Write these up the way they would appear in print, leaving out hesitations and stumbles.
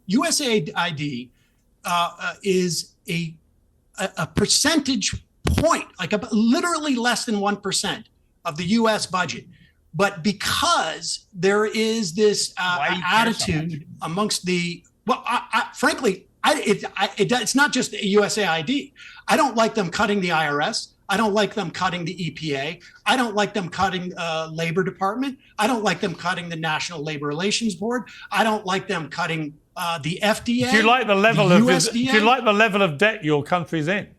USAID is a percentage point, like literally less than 1% of the U.S. budget. But because there is this attitude amongst frankly, it's not just USAID. I don't like them cutting the IRS. I don't like them cutting the EPA. I don't like them cutting Labor Department. I don't like them cutting the National Labor Relations Board. I don't like them cutting the FDA. Do you like the level of debt your country's in?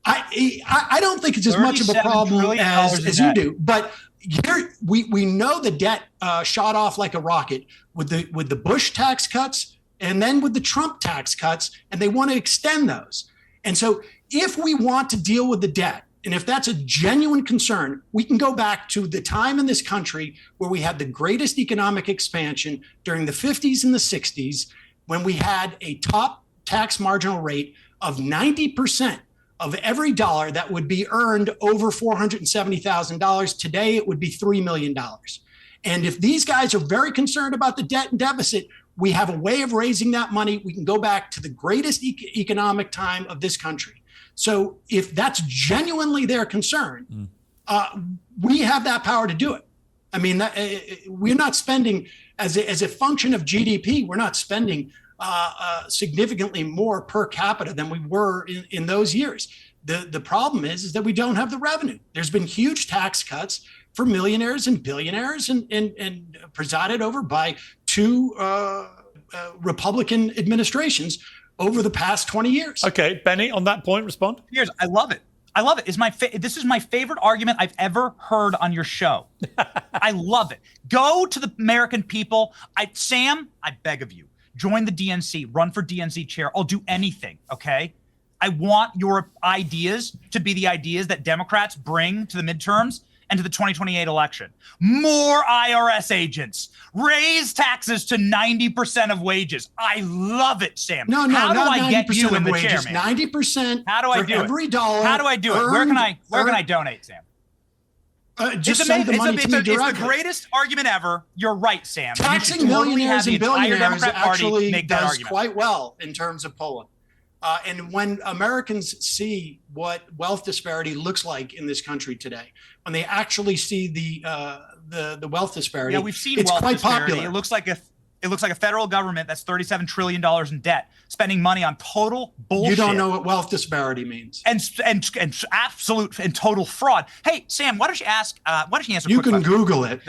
I don't think it's as much of a problem as you do. But here we know the debt shot off like a rocket with the Bush tax cuts and then with the Trump tax cuts, and they want to extend those. And so if we want to deal with the debt, and if that's a genuine concern, we can go back to the time in this country where we had the greatest economic expansion during the 50s and the 60s, when we had a top tax marginal rate of 90% of every dollar that would be earned over $470,000. Today, it would be $3 million. And if these guys are very concerned about the debt and deficit, we have a way of raising that money. We can go back to the greatest economic time of this country. So if that's genuinely their concern, we have that power to do it. I mean, we're not spending as a function of GDP. We're not spending significantly more per capita than we were in those years. The problem is that we don't have the revenue. There's been huge tax cuts for millionaires and billionaires and presided over by two Republican administrations over the past 20 years. Okay, Benny, on that point, respond. I love it. I love it. This is my favorite argument I've ever heard on your show. I love it. Go to the American people. Sam, I beg of you, join the DNC, run for DNC chair. I'll do anything, okay? I want your ideas to be the ideas that Democrats bring to the midterms and to the 2028 election. More IRS agents. Raise taxes to 90% of wages. I love it, Sam. No, how do not I get you in the chair, wages, man? 90%. How do I do every it? dollar. How do I do it? Where can I donate, Sam? Just send the money to me directly. It's the greatest argument ever. You're right, Sam. Taxing millionaires and billionaires actually does quite well in terms of polling. And when Americans see what wealth disparity looks like in this country today, when they actually see the wealth disparity, we've seen it's wealth quite disparity. popular. It looks like a federal government that's $37 trillion in debt, spending money on total bullshit. You don't know what wealth disparity means. And absolute and total fraud. Hey, Sam, why don't you answer? You can Google it.